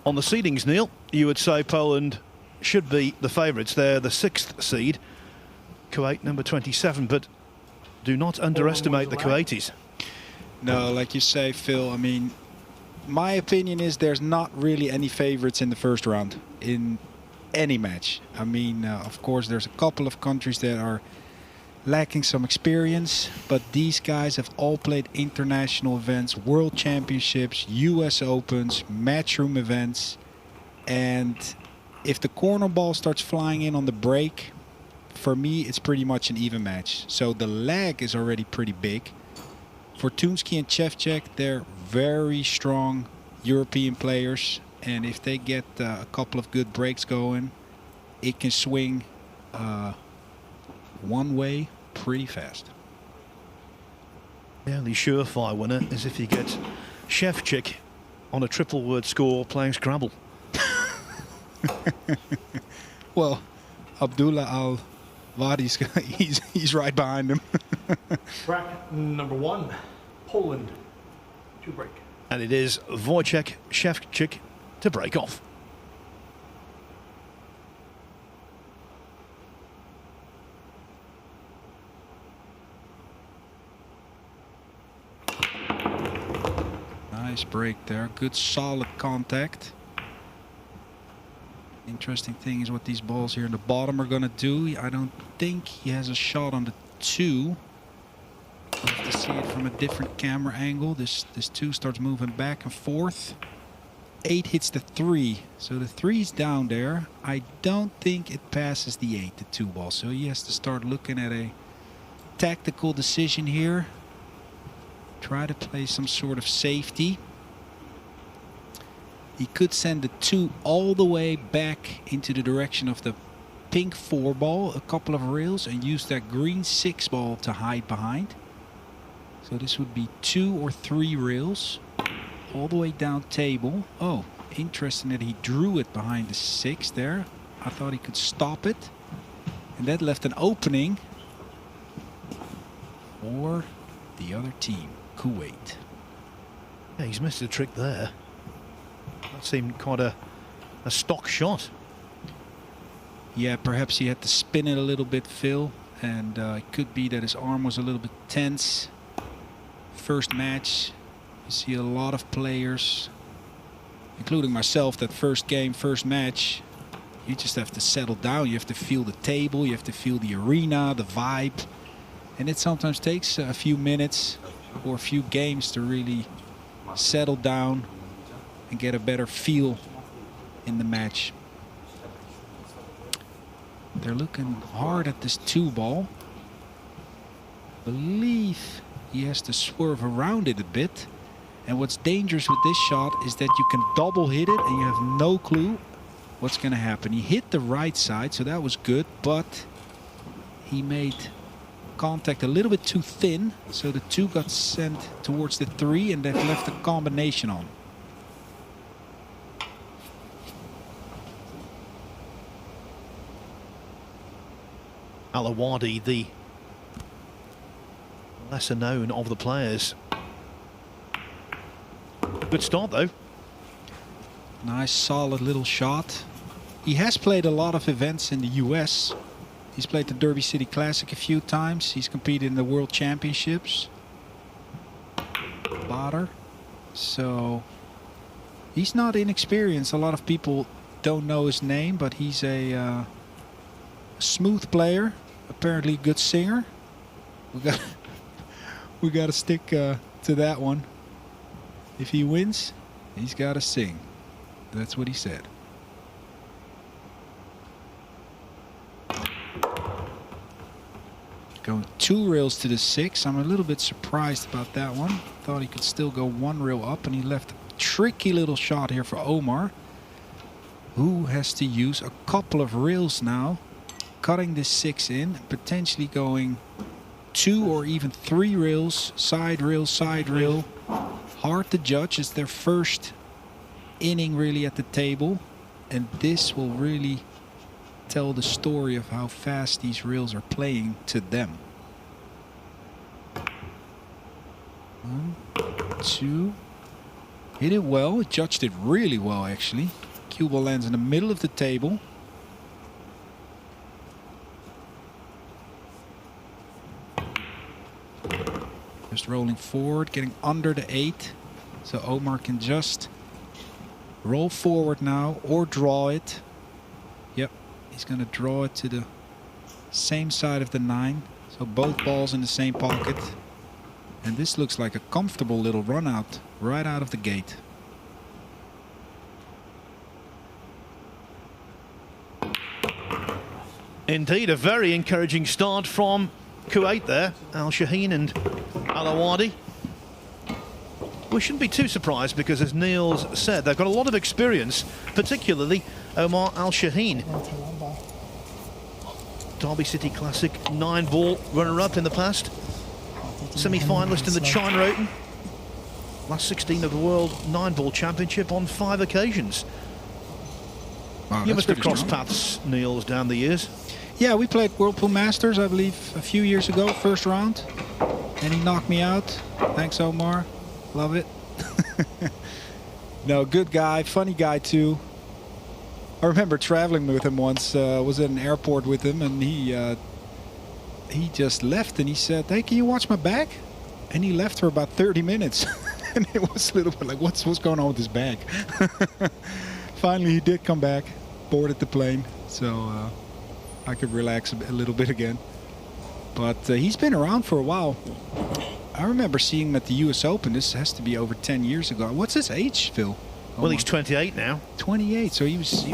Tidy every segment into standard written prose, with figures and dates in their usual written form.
On the seedings, Neil, you would say Poland should be the favourites. They're the 6th seed. Kuwait number 27, but do not underestimate the Kuwaitis. No, like you say, Phil, I mean, my opinion is there's not really any favourites in the first round in any match. I mean, of course, there's a couple of countries that are lacking some experience, but these guys have all played international events, world championships, US Opens, matchroom events, and if the corner ball starts flying in on the break, for me it's pretty much an even match. So the lag is already pretty big. Fortunsky and Shevchuk, they're very strong European players, and if they get a couple of good breaks going, it can swing one way pretty fast. The only surefire winner is if you get Shevchuk on a triple word score playing Scrabble. Well, Abdullah Al-Wadi's he's right behind him. Track number 1, Poland to break. And it is Wojciech Szewczyk to break off. Nice break there. Good solid contact. Interesting thing is what these balls here in the bottom are going to do. I don't think he has a shot on the 2. You have to see it from a different camera angle. This 2 starts moving back and forth. 8 hits the 3. So the 3's down there. I don't think it passes the 8, the 2 ball. So he has to start looking at a tactical decision here. Try to play some sort of safety. He could send the 2 all the way back into the direction of the pink 4 ball, a couple of rails, and use that green 6 ball to hide behind. So this would be 2 or 3 rails all the way down table. Oh, interesting that he drew it behind the 6 there. I thought he could stop it. And that left an opening for the other team, Kuwait. Yeah, he's missed a trick there. That seemed quite a stock shot. Yeah, perhaps he had to spin it a little bit, Phil. And it could be that his arm was a little bit tense. First match, you see a lot of players, including myself, that first game, first match, you just have to settle down. You have to feel the table, you have to feel the arena, the vibe. And it sometimes takes a few minutes or a few games to really settle down and get a better feel in the match. They're looking hard at this 2 ball. I believe he has to swerve around it a bit. And what's dangerous with this shot is that you can double hit it and you have no clue what's going to happen. He hit the right side, so that was good, but he made contact a little bit too thin, so the 2 got sent towards the 3 and that left a combination on. Al-Wadi, the lesser known of the players. Good start though. Nice solid little shot. He has played a lot of events in the US. He's played the Derby City Classic a few times. He's competed in the World Championships. Bader. So he's not inexperienced. A lot of people don't know his name, but he's a smooth player. Apparently a good singer. We got to stick to that one. If he wins, he's got to sing. That's what he said. Going 2 rails to the 6. I'm a little bit surprised about that one. Thought he could still go 1 rail up, and he left a tricky little shot here for Omar, who has to use a couple of rails now, cutting this 6 in, potentially going 2 or even 3 rails, side rail, side rail. Hard to judge. It's their first inning really at the table, and this will really tell the story of how fast these rails are playing to them. 1, 2. Hit it well. It judged it really well, actually. Cue ball lands in the middle of the table. Just rolling forward, getting under the 8. So Omar can just roll forward now or draw it. Yep, he's going to draw it to the same side of the 9. So both balls in the same pocket. And this looks like a comfortable little run out right out of the gate. Indeed, a very encouraging start from Kuwait there. Al Shaheen and Alawadi. We shouldn't be too surprised because, as Niels said, they've got a lot of experience, particularly Omar Al Shaheen. Derby City Classic 9-ball runner-up in the past. Semi-finalist in the China Open. Last 16 of the World 9-ball Championship on 5 occasions. Wow, You must have crossed strong. paths, Niels, down the years. Yeah, we played Whirlpool Masters, I believe, a few years ago, first round. And he knocked me out. Thanks, Omar. Love it. No, good guy, funny guy too. I remember traveling with him once. Was at an airport with him, and he just left and he said, "Hey, can you watch my bag?" And he left for about 30 minutes. And it was a little bit like, what's going on with his bag? Finally, he did come back, boarded the plane, so I could relax a little bit again. But he's been around for a while. I remember seeing him at the US Open. This has to be over 10 years ago. What's his age, Phil? Well, he's 28 now. 28, so he was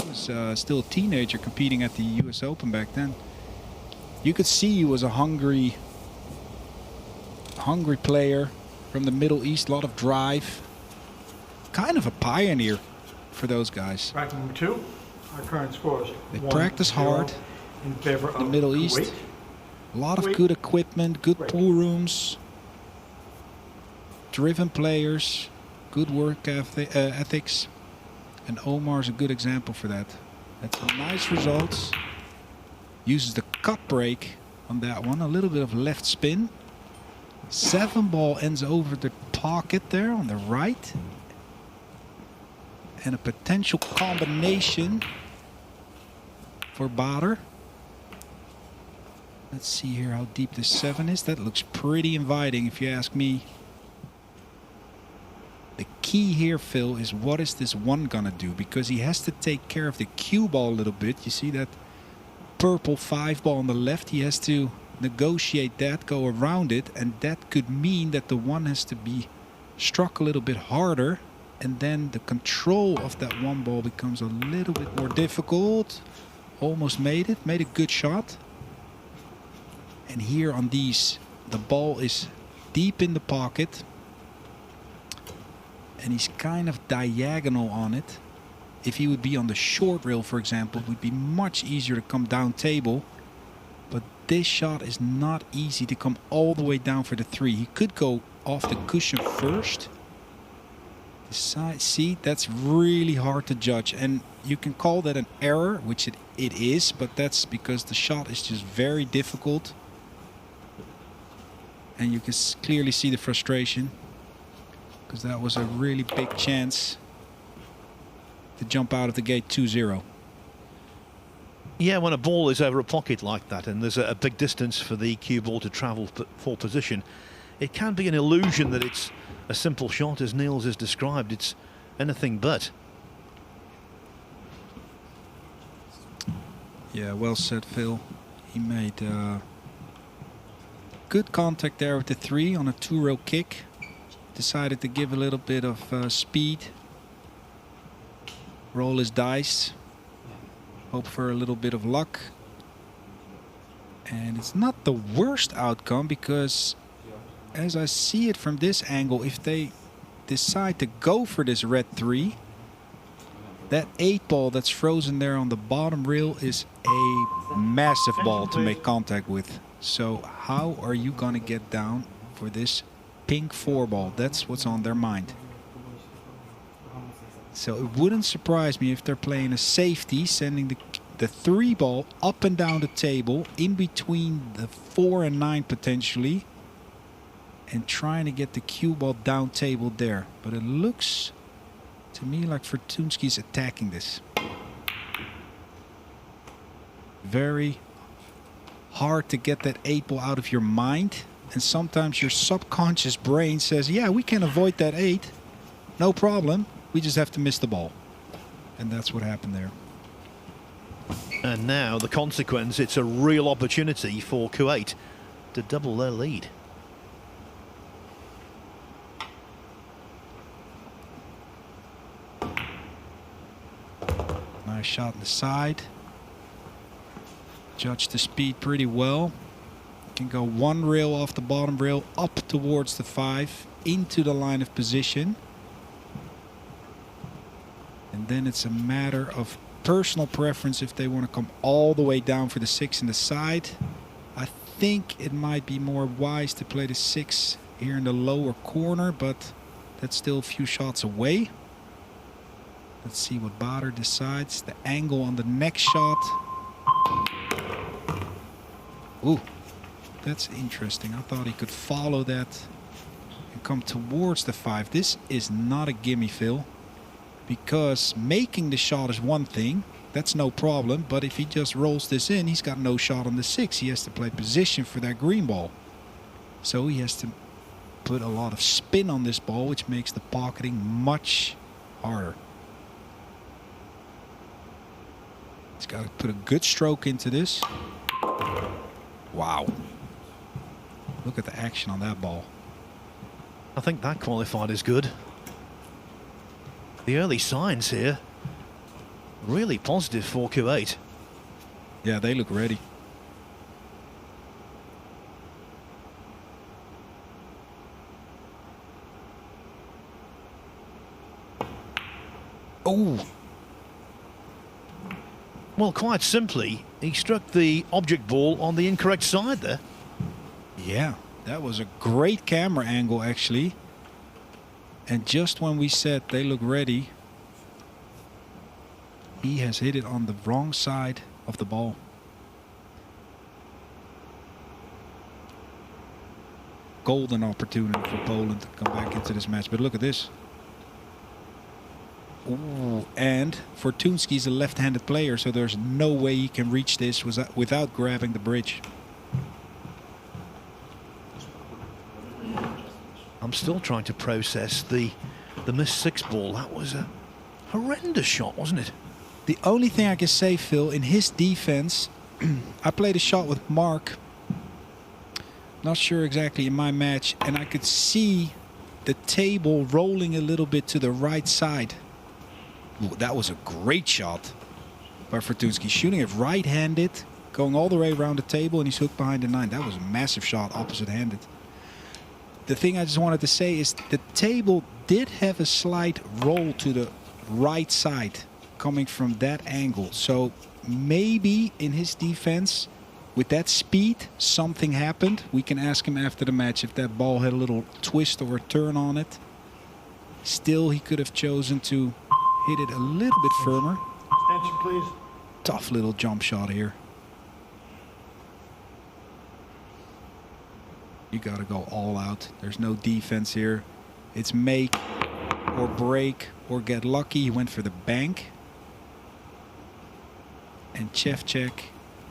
still a teenager competing at the US Open back then. You could see he was a hungry player from the Middle East, a lot of drive. Kind of a pioneer for those guys. Bracket number 2. Our current scores. They practice hard in favor of in the Middle Kuwait. East. A lot of Kuwait. good equipment, good Great. pool rooms, driven players, good work ethics. And Omar's a good example for that. That's nice results. Uses the cut break on that one. A little bit of left spin. 7-ball ends over the pocket there on the right. And a potential combination for Bader. Let's see here how deep this 7 is. That looks pretty inviting if you ask me. The key here, Phil, is what is this 1 gonna do? Because he has to take care of the cue ball a little bit. You see that purple 5-ball on the left? He has to negotiate that, go around it, and that could mean that the 1 has to be struck a little bit harder, and then the control of that 1 ball becomes a little bit more difficult. Almost made a good shot. And here on these, the ball is deep in the pocket. And he's kind of diagonal on it. If he would be on the short rail, for example, it would be much easier to come down table. But this shot is not easy to come all the way down for the 3. He could go off the cushion first. The side, see, that's really hard to judge. And you can call that an error, which it is, but that's because the shot is just very difficult. And you can clearly see the frustration, because that was a really big chance to jump out of the gate 2-0. Yeah, when a ball is over a pocket like that and there's a big distance for the cue ball to travel for position, it can be an illusion that it's a simple shot, as Niels has described. It's anything but. Yeah, well said, Phil. He made good contact there with the 3 on a 2-rail kick. Decided to give a little bit of speed. Roll his dice. Hope for a little bit of luck. And it's not the worst outcome, because as I see it from this angle, if they decide to go for this red 3, that 8-ball that's frozen there on the bottom rail is a massive ball to make contact with. So how are you going to get down for this pink 4-ball? That's what's on their mind. So it wouldn't surprise me if they're playing a safety, sending the 3-ball up and down the table, in between the 4 and 9 potentially, and trying to get the cue ball down table there. But it looks To me, like Fortunski's attacking this. Very hard to get that 8 ball out of your mind. And sometimes your subconscious brain says, yeah, we can avoid that 8. No problem. We just have to miss the ball. And that's what happened there. And now the consequence, it's a real opportunity for Kuwait to double their lead. Nice shot in the side. Judged the speed pretty well. Can go 1 rail off the bottom rail up towards the 5 into the line of position. And then it's a matter of personal preference if they want to come all the way down for the 6 in the side. I think it might be more wise to play the 6 here in the lower corner, but that's still a few shots away. Let's see what Bader decides. The angle on the next shot. Ooh, that's interesting. I thought he could follow that and come towards the 5. This is not a gimme, Phil. Because making the shot is one thing, that's no problem. But if he just rolls this in, he's got no shot on the 6. He has to play position for that green ball. So he has to put a lot of spin on this ball, which makes the pocketing much harder. He's got to put a good stroke into this. Wow. Look at the action on that ball. I think that qualified as good. The early signs here really positive for Kuwait. Yeah, they look ready. Oh. Well, quite simply, he struck the object ball on the incorrect side there. Yeah, that was a great camera angle, actually. And just when we said they look ready, he has hit it on the wrong side of the ball. Golden opportunity for Poland to come back into this match. But look at this. Ooh, and Fortunski's a left-handed player, so there's no way he can reach this without grabbing the bridge. I'm still trying to process the missed 6 ball. That was a horrendous shot, wasn't it? The only thing I can say, Phil, in his defense, I played a shot with Mark. Not sure exactly in my match, and I could see the table rolling a little bit to the right side. Ooh, that was a great shot by Fortunski. Shooting it right-handed, going all the way around the table, and he's hooked behind the 9. That was a massive shot, opposite-handed. The thing I just wanted to say is the table did have a slight roll to the right side coming from that angle. So maybe in his defense, with that speed, something happened. We can ask him after the match if that ball had a little twist or a turn on it. Still, he could have chosen to hit it a little bit firmer. Attention, please. Tough little jump shot here. You got to go all out. There's no defense here. It's make or break or get lucky. He went for the bank. And Chevchek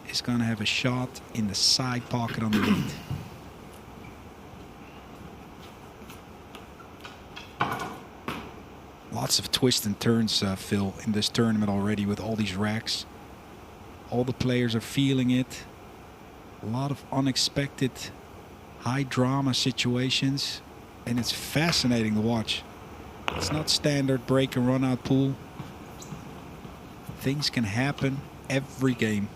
is going to have a shot in the side pocket on the 8. Lots of twists and turns, Phil, in this tournament already with all these racks. All the players are feeling it. A lot of unexpected high drama situations, and it's fascinating to watch. It's not standard break and run out pool. Things can happen every game.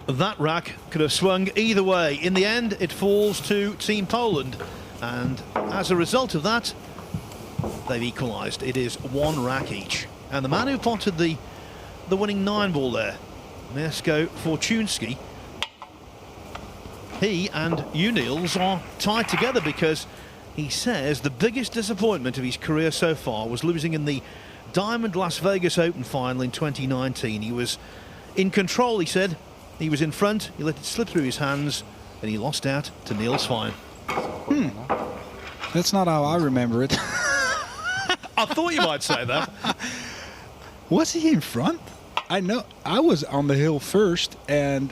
That rack could have swung either way. In the end, it falls to Team Poland, and as a result of that, they've equalised. It is 1 rack each, and the man who potted the winning 9 ball there, Mirko Fortunski, he and Niels are tied together because he says the biggest disappointment of his career so far was losing in the Diamond Las Vegas Open final in 2019. He was in control, he said. He was in front, he let it slip through his hands, and he lost out to Niels Fine. That's not how I remember it. I thought you might say that. Was he in front? I know. I was on the hill first, and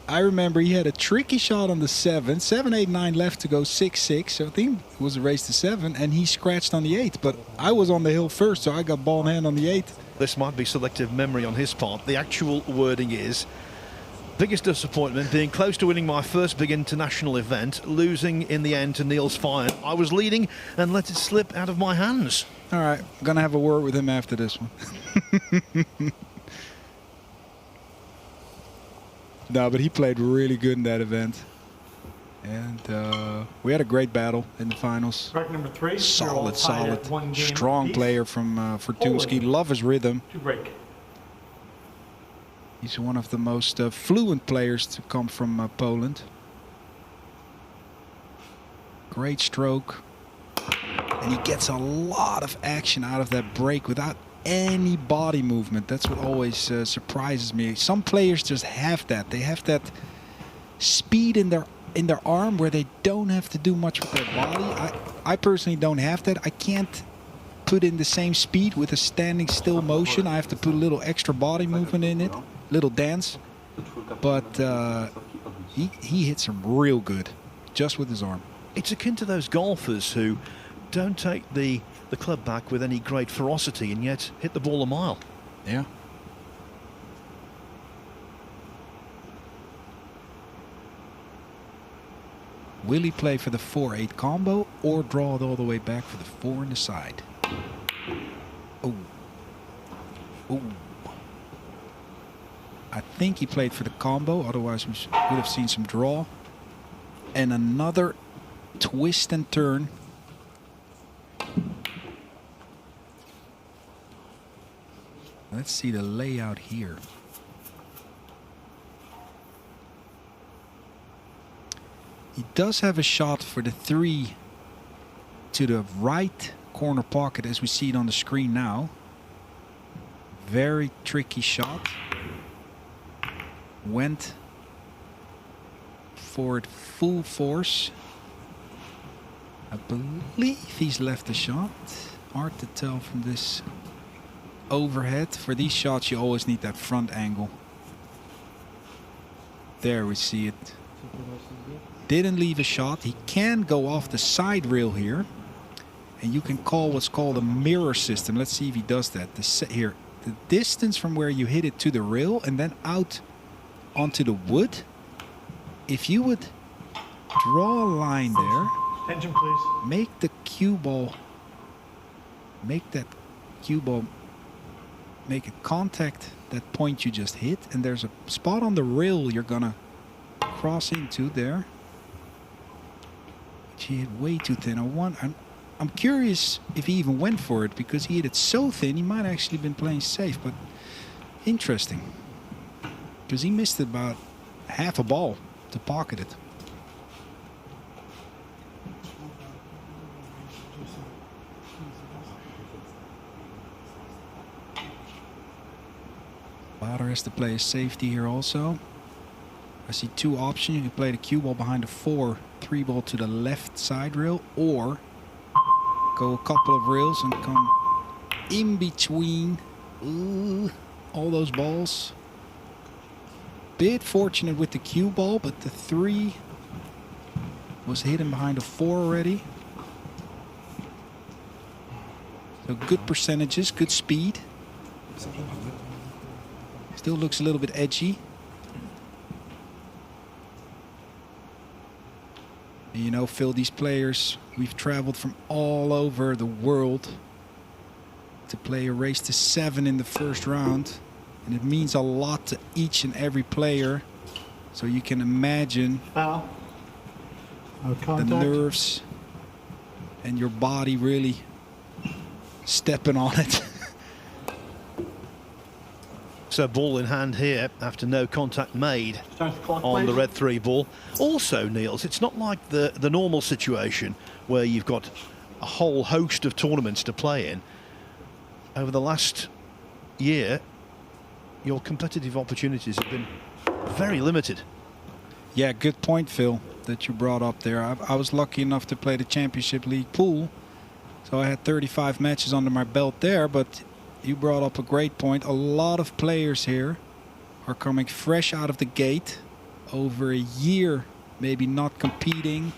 I remember he had a tricky shot on the 7. 7, 8, 9 left to go 6, 6. So I think it was a race to 7, and he scratched on the 8. But I was on the hill first, so I got ball in hand on the 8. This might be selective memory on his part. The actual wording is, biggest disappointment, being close to winning my first big international event, losing in the end to Niels Fine. I was leading and let it slip out of my hands. All right, I'm going to have a word with him after this one. No, but he played really good in that event. And we had a great battle in the finals. Track number 3. Solid, strong apiece. player from Fortuński. Love his rhythm. To break. He's one of the most fluent players to come from Poland. Great stroke. And he gets a lot of action out of that break without any body movement. That's what always surprises me. Some players just have that. They have that speed in their arm where they don't have to do much with their body. I personally don't have that. I can't put in the same speed with a standing still motion. I have to put a little extra body movement in it, little dance. But he hits them real good just with his arm. It's akin to those golfers who don't take the club back with any great ferocity and yet hit the ball a mile. Yeah. Will he play for the 4-8 combo or draw it all the way back for the 4 in the side? Oh. Oh. I think he played for the combo, otherwise we would have seen some draw. And another twist and turn. Let's see the layout here. He does have a shot for the 3 to the right corner pocket as we see it on the screen now. Very tricky shot. Went for it full force. I believe he's left the shot. Hard to tell from this overhead. For these shots you always need that front angle. There we see it. Didn't leave a shot. He can go off the side rail here. And you can call what's called a mirror system. Let's see if he does that. Here, the distance from where you hit it to the rail and then out onto the wood. If you would draw a line there. Attention, please. Make the cue ball. Make that cue ball. Make it contact that point you just hit. And there's a spot on the rail you're going to cross into there. Which he hit way too thin. I'm curious if he even went for it, because he hit it so thin he might actually been playing safe, but interesting. Because he missed about half a ball to pocket it. Lauder has to play a safety here also. I see 2 options. You can play the cue ball behind the 4, 3 ball to the left side rail, or go a couple of rails and come in between all those balls. Bit fortunate with the cue ball, but the 3 was hidden behind the 4 already. So good percentages, good speed. Still looks a little bit edgy. And you know, Phil, these players, we've traveled from all over the world to play a race to 7 in the first round. And it means a lot to each and every player. So you can imagine Foul. No the contact. nerves and your body really stepping on it. So ball in hand here after no contact made Start the clock, on the please. red 3 ball. Also, Niels, it's not like the normal situation where you've got a whole host of tournaments to play in. Over the last year, your competitive opportunities have been very limited. Yeah, good point, Phil. that you brought up there. I was lucky enough to play the Championship League pool, so I had 35 matches under my belt there, but you brought up a great point. A lot of players here are coming fresh out of the gate, over a year maybe not competing,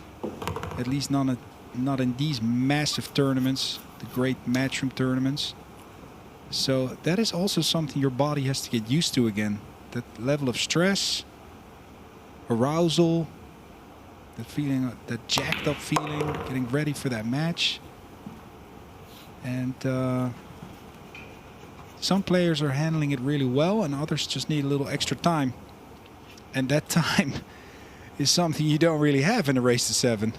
at least not in these massive tournaments, the great matchroom tournaments. So that is also something your body has to get used to again. That level of stress, arousal, that feeling, that jacked up feeling, getting ready for that match. And some players are handling it really well, and others just need a little extra time. And that time is something you don't really have in a race to 7.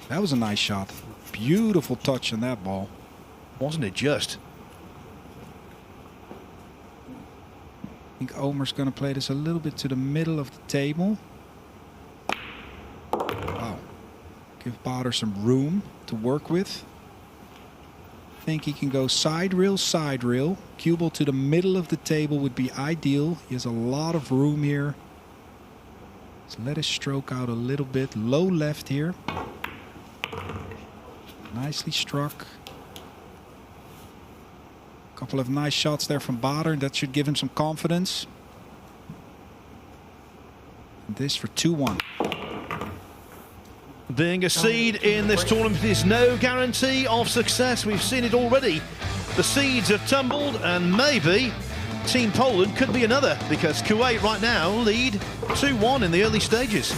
That was a nice shot. Beautiful touch on that ball. Wasn't it just? I think Omer's going to play this a little bit to the middle of the table. Wow. Give Bader some room to work with. I think he can go side rail, side rail. Cue ball to the middle of the table would be ideal. He has a lot of room here. So let his stroke out a little bit. Low left here. Nicely struck. Couple of nice shots there from Bader. That should give him some confidence. And this for 2-1. Being a seed in this tournament is no guarantee of success. We've seen it already. The seeds have tumbled, and maybe Team Poland could be another, because Kuwait right now lead 2-1 in the early stages.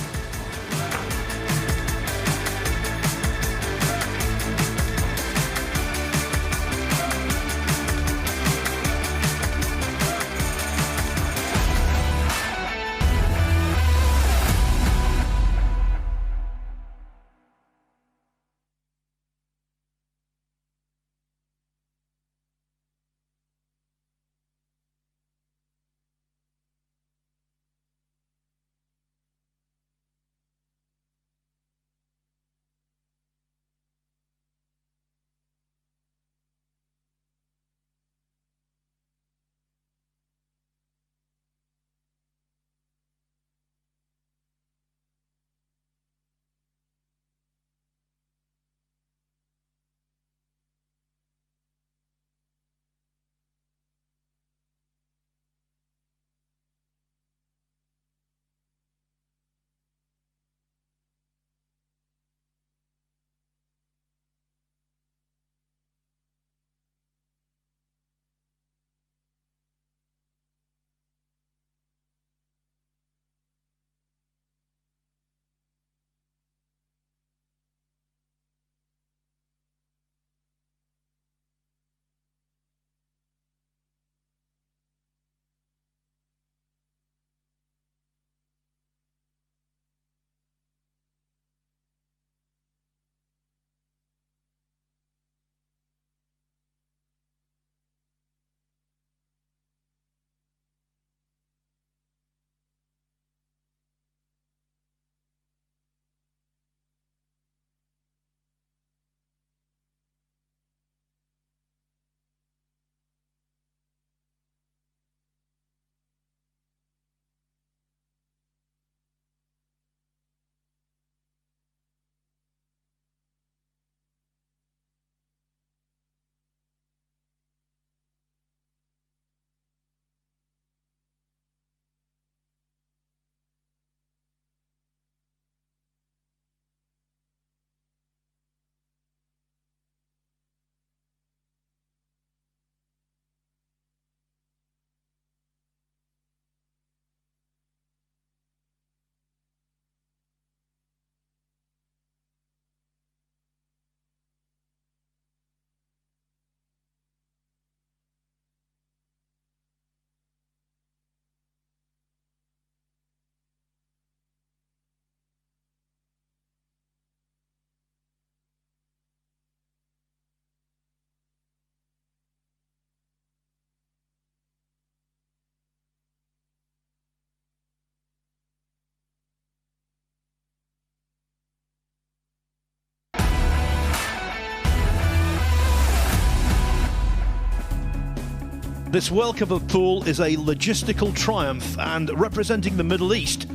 This World Cup of Pool is a logistical triumph, and representing the Middle East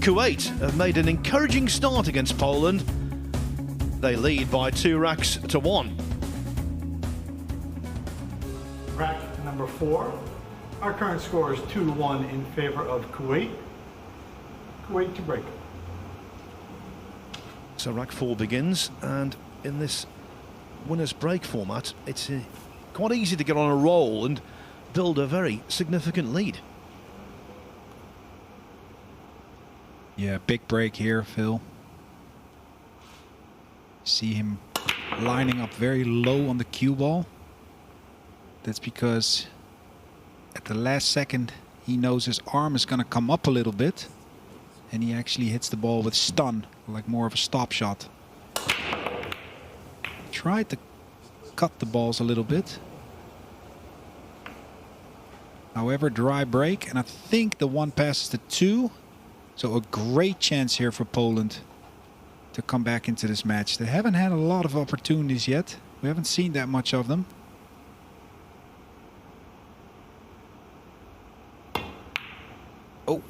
Kuwait have made an encouraging start against Poland. They lead by 2 racks to 1. Rack number 4. Our current score is 2-1 in favor of Kuwait. Kuwait to break. So rack 4 begins, and in this winners break format, it's quite easy to get on a roll and build a very significant lead. Yeah, big break here, Phil. See him lining up very low on the cue ball. That's because at the last second he knows his arm is going to come up a little bit, and he actually hits the ball with stun, like more of a stop shot. Tried to cut the balls a little bit. However, dry break, and I think the 1 passes to 2. So a great chance here for Poland to come back into this match. They haven't had a lot of opportunities yet. We haven't seen that much of them. Oh,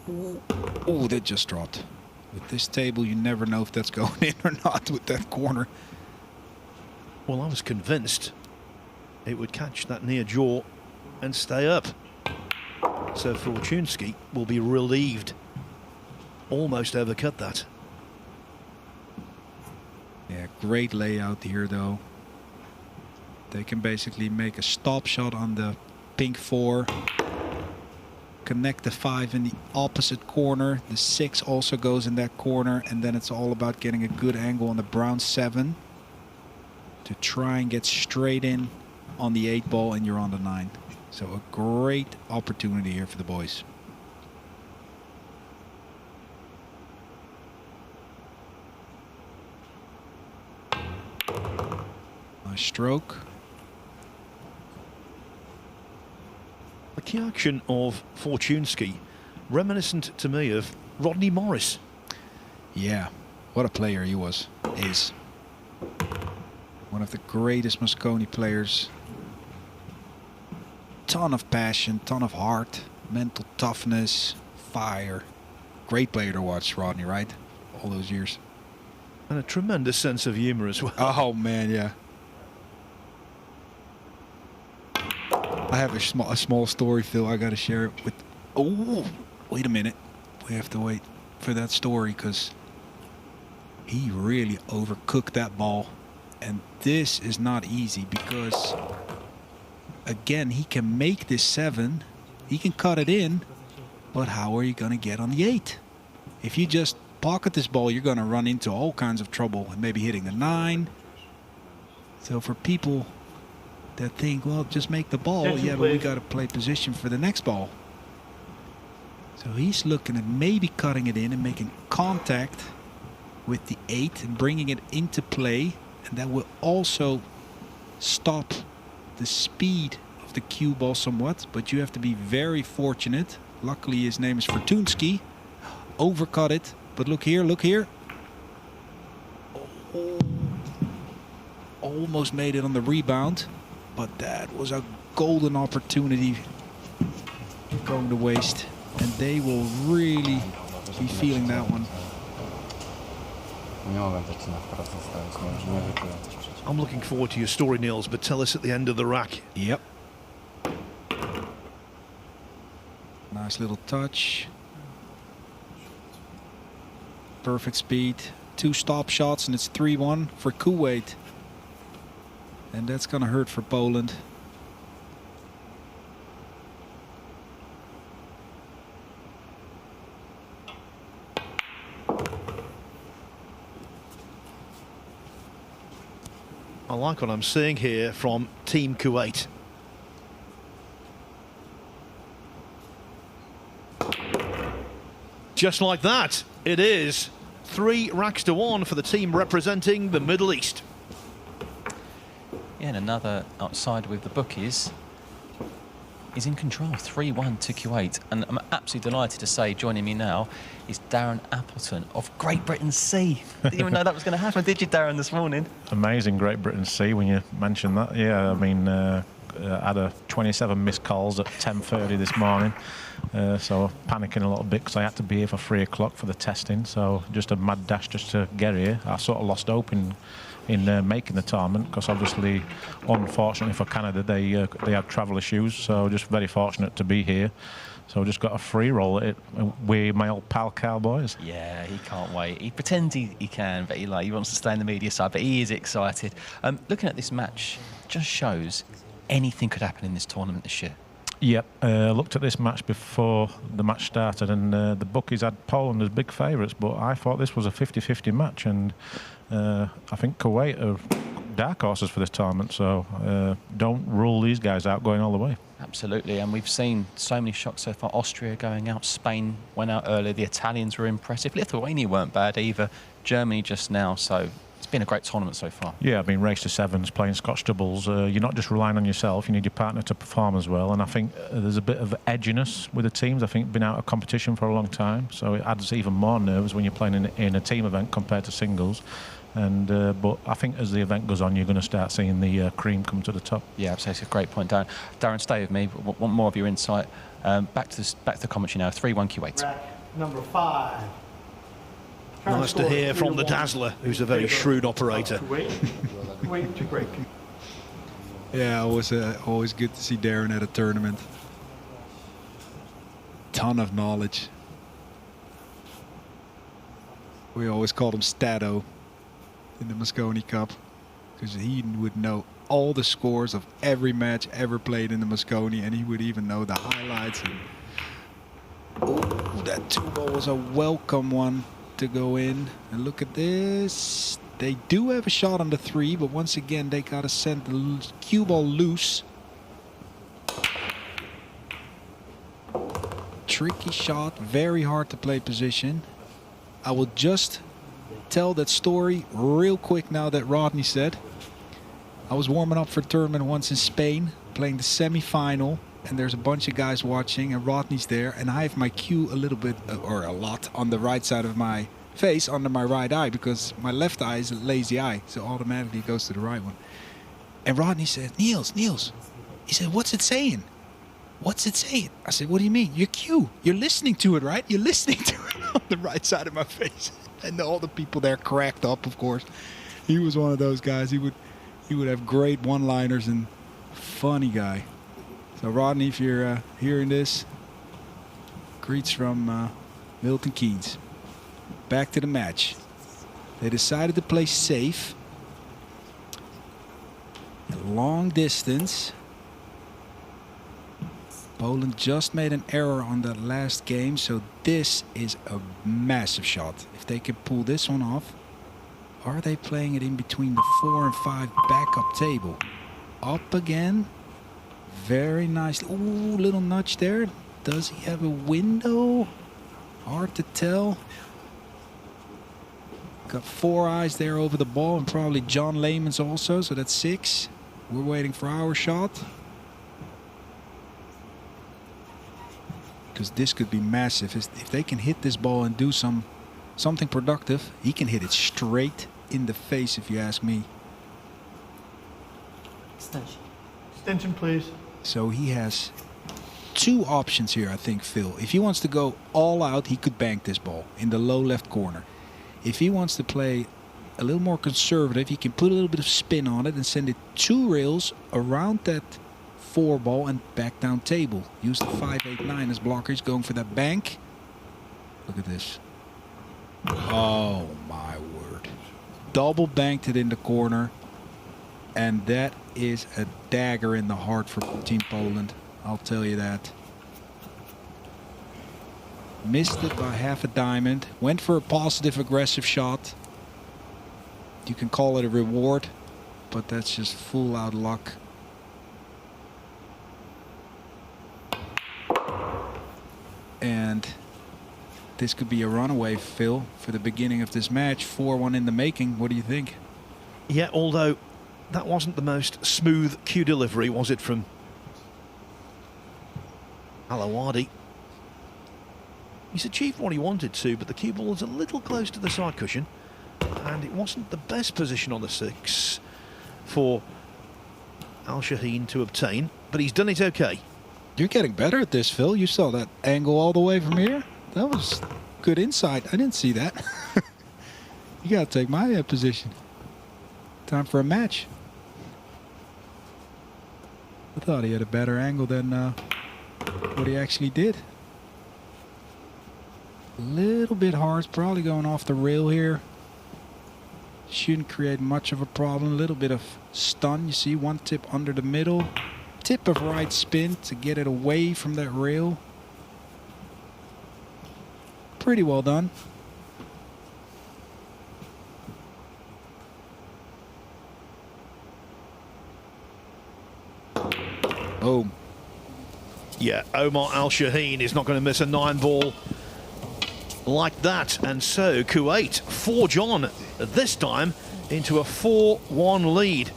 that just dropped. With this table, you never know if that's going in or not with that corner. Well, I was convinced it would catch that near jaw and stay up. So Fortunski will be relieved. Almost overcut that. Yeah, great layout here though. They can basically make a stop shot on the pink 4. Connect the 5 in the opposite corner. The 6 also goes in that corner, and then it's all about getting a good angle on the brown 7 to try and get straight in on the 8 ball, and you're on the 9. So a great opportunity here for the boys. Nice stroke. The key action of Fortunski, reminiscent to me of Rodney Morris. Yeah, what a player he was, is. One of the greatest Mosconi players. Ton of passion, ton of heart, mental toughness, fire. Great player to watch, Rodney, right? All those years. And a tremendous sense of humour as well. Oh man, yeah. I have a small story, Phil. I got to share it with. Oh, wait a minute. We have to wait for that story because he really overcooked that ball, and this is not easy because again he can make this 7, he can cut it in, but how are you going to get on the 8? If you just pocket this ball, you're going to run into all kinds of trouble and maybe hitting the 9. So for people that think, well, just make the ball, Attention, yeah, but we please. got to play position for the next ball. So he's looking at maybe cutting it in and making contact with the 8 and bringing it into play, and that will also stop the speed of the cue ball somewhat, but you have to be very fortunate. Luckily his name is Fortunski. Overcut it, but look here, look here. Oh, almost made it on the rebound, but that was a golden opportunity going to waste, and they will really be feeling that one. I'm looking forward to your story, Niels, but tell us at the end of the rack. Yep. Nice little touch. Perfect speed. 2 stop shots, and it's 3-1 for Kuwait. And that's going to hurt for Poland. I like what I'm seeing here from Team Kuwait. Just like that, it is 3 racks to 1 for the team representing the Middle East. Yeah, and another outside with the bookies is in control, 3-1 to Kuwait. And I'm absolutely delighted to say, joining me now is Darren Appleton of Great Britain C. Didn't even know that was going to happen, did you, Darren, this morning? Amazing Great Britain C when you mentioned that. Yeah, I mean, had a 27 missed calls at 10:30 this morning. So panicking a little bit because I had to be here for 3 o'clock for the testing. So just a mad dash just to get here. I sort of lost hope in making the tournament because obviously, unfortunately for Canada, they had travel issues. So just very fortunate to be here. So just got a free roll at it with my old pal Cowboys. Yeah, he can't wait. He pretends he can, but he wants to stay in the media side, but he is excited. Looking at this match just shows anything could happen in this tournament this year. Yep, looked at this match before the match started, and the bookies had Poland as big favourites, but I thought this was a 50-50 match, and I think Kuwait are dark horses for this tournament, so don't rule these guys out going all the way. Absolutely, and we've seen so many shocks so far. Austria going out, Spain went out earlier, the Italians were impressive, Lithuania weren't bad either, Germany just now, so it's been a great tournament so far. Yeah, I mean, race to sevens, playing Scotch doubles, you're not just relying on yourself, you need your partner to perform as well, and I think there's a bit of edginess with the teams. I think been out of competition for a long time, so it adds even more nerves when you're playing in a team event compared to singles. And but I think as the event goes on, you're going to start seeing the cream come to the top. Yeah, absolutely. It's a great point, Darren. Darren, stay with me. Want more of your insight. Back to the commentary now. 3-1 Kuwait. Rack number 5. Nice to hear from the Dazzler, who's a very shrewd operator. Kuwait to break. Yeah, always good to see Darren at a tournament. Ton of knowledge. We always called him Stato in the Mosconi Cup because he would know all the scores of every match ever played in the Mosconi, and he would even know the highlights. Oh, that 2-ball was a welcome one to go in. And look at this. They do have a shot on the 3, but once again they gotta send the cue ball loose. Tricky shot, very hard to play position. I will just tell that story real quick now that Rodney said. I was warming up for a tournament once in Spain, playing the semi-final, and there's a bunch of guys watching, and Rodney's there, and I have my cue a little bit, or a lot, on the right side of my face, under my right eye, because my left eye is a lazy eye, so automatically it goes to the right one. And Rodney said, Niels, he said, what's it saying? What's it saying? I said, what do you mean? Your cue. You're listening to it, right? You're listening to it on the right side of my face. And all the people there cracked up, of course. He was one of those guys. He would have great one-liners and funny guy. So Rodney, if you're hearing this, greets from Milton Keynes. Back to the match. They decided to play safe. A long distance. Poland just made an error on that last game, so this is a massive shot. If they can pull this one off, are they playing it in between the 4 and 5 backup table? Up again. Very nice. Ooh, little nudge there. Does he have a window? Hard to tell. Got 4 eyes there over the ball, and probably John Lehman's also, so that's 6. We're waiting for our shot. Because this could be massive. If they can hit this ball and do something productive, he can hit it straight in the face, if you ask me. Extension, please. So he has 2 options here, I think, Phil. If he wants to go all out, he could bank this ball in the low left corner. If he wants to play a little more conservative, he can put a little bit of spin on it and send it 2 rails around that 4 ball and back down table. Use the 5-8-9 as blockers, going for that bank. Look at this. Oh my word. Double banked it in the corner, and that is a dagger in the heart for Team Poland. I'll tell you that. Missed it by half a diamond. Went for a positive aggressive shot. You can call it a reward, but that's just full out luck. And this could be a runaway, Phil, for the beginning of this match. 4-1 in the making. What do you think? Yeah, although that wasn't the most smooth cue delivery, was it, from Alawadi? He's achieved what he wanted to, but the cue ball was a little close to the side cushion, and it wasn't the best position on the 6 for Al Shaheen to obtain, but he's done it okay. You're getting better at this, Phil. You saw that angle all the way from here. That was good insight. I didn't see that. You got to take my position. Time for a match. I thought he had a better angle than what he actually did. A little bit hard. It's probably going off the rail here. Shouldn't create much of a problem. A little bit of stun. You see one tip under the middle. Tip of right spin to get it away from that rail. Pretty well done. Boom. Yeah, Omar Al Shaheen is not going to miss a 9-ball like that. And so Kuwait forge on this time into a 4-1 lead.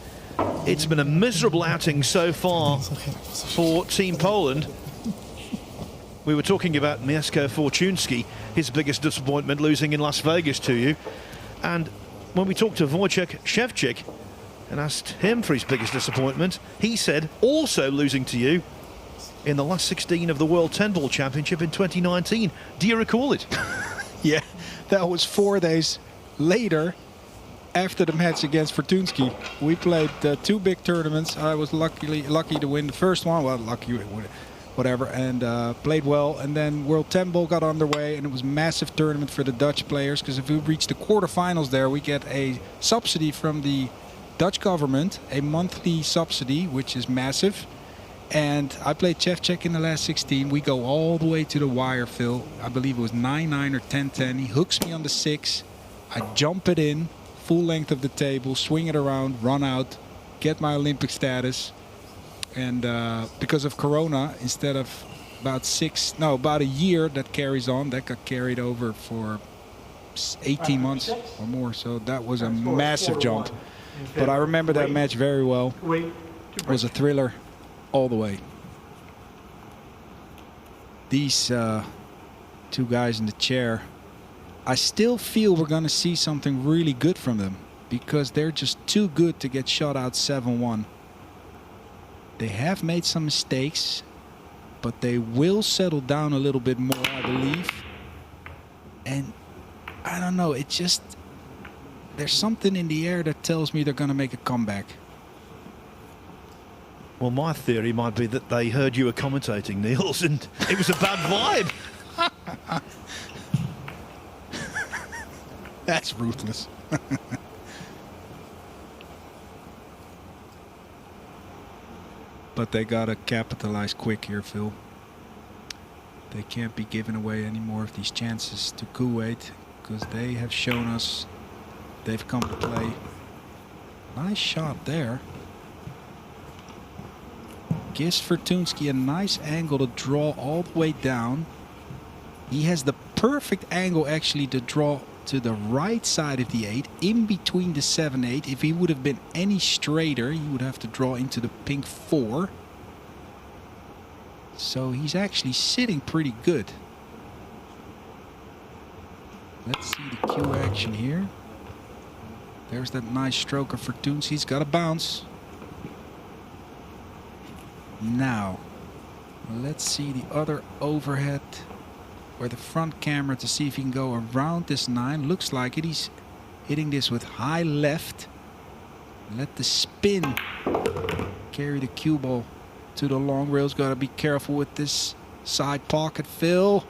It's been a miserable outing so far for Team Poland. We were talking about Mieszko Fortunski, his biggest disappointment, losing in Las Vegas to you. And when we talked to Wojciech Szewczyk and asked him for his biggest disappointment, he said also losing to you in the last 16 of the World 10-Ball Championship in 2019. Do you recall it? Yeah, that was 4 days later after the match against Fortunski. We played 2 big tournaments. I was lucky to win the first one. Well, lucky, whatever, and played well. And then World 10 Ball got underway, and it was a massive tournament for the Dutch players, because if we reach the quarterfinals there, we get a subsidy from the Dutch government, a monthly subsidy, which is massive. And I played Szewczyk in the last 16. We go all the way to the wire, Phil. I believe it was 9-9 or 10-10. He hooks me on the 6. I jump it in, full length of the table, swing it around, run out, get my Olympic status. And because of Corona, instead of about a year that carries on, that got carried over for 18 months or more. So that was a massive jump. But I remember that match very well. It was a thriller all the way. These 2 guys in the chair, I still feel we're going to see something really good from them, because they're just too good to get shut out 7-1. They have made some mistakes, but they will settle down a little bit more, I believe. And I don't know, it just, there's something in the air that tells me they're going to make a comeback. Well, my theory might be that they heard you were commentating, Niels, and it was a bad vibe. That's ruthless. But they got to capitalize quick here, Phil. They can't be giving away any more of these chances to Kuwait, because they have shown us they've come to play. Nice shot there. Gives Fortunski a nice angle to draw all the way down. He has the perfect angle actually to draw to the right side of the 8, in between the 7-8. If he would have been any straighter, he would have to draw into the pink 4. So he's actually sitting pretty good. Let's see the cue action here. There's that nice stroke of Fortunski. He's got a bounce. Now, let's see the other overhead, or the front camera, to see if he can go around this 9. Looks like it. He's hitting this with high left. Let the spin carry the cue ball to the long rails. Got to be careful with this side pocket, Phil.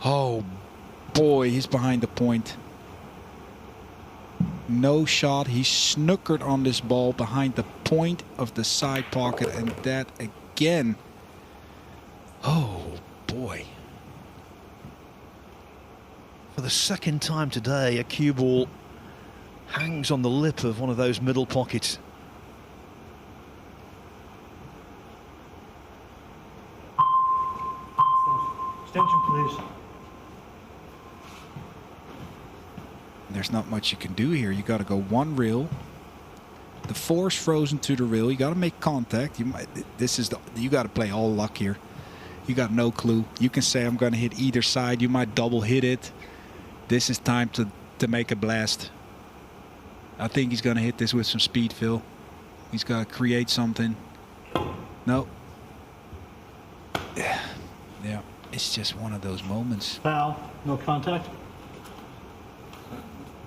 Oh boy, he's behind the point. No shot. He snookered on this ball behind the point of the side pocket, and that again. Oh boy. For the second time today, a cue ball hangs on the lip of one of those middle pockets. Extension, please. There's not much you can do here. You got to go 1 reel. The 4's frozen to the reel. You got to make contact. You got to play all luck here. You got no clue. You can say I'm going to hit either side. You might double hit it. This is time to make a blast. I think he's going to hit this with some speed, Phil. He's got to create something. No. Yeah. Yeah. It's just one of those moments. Foul, no contact.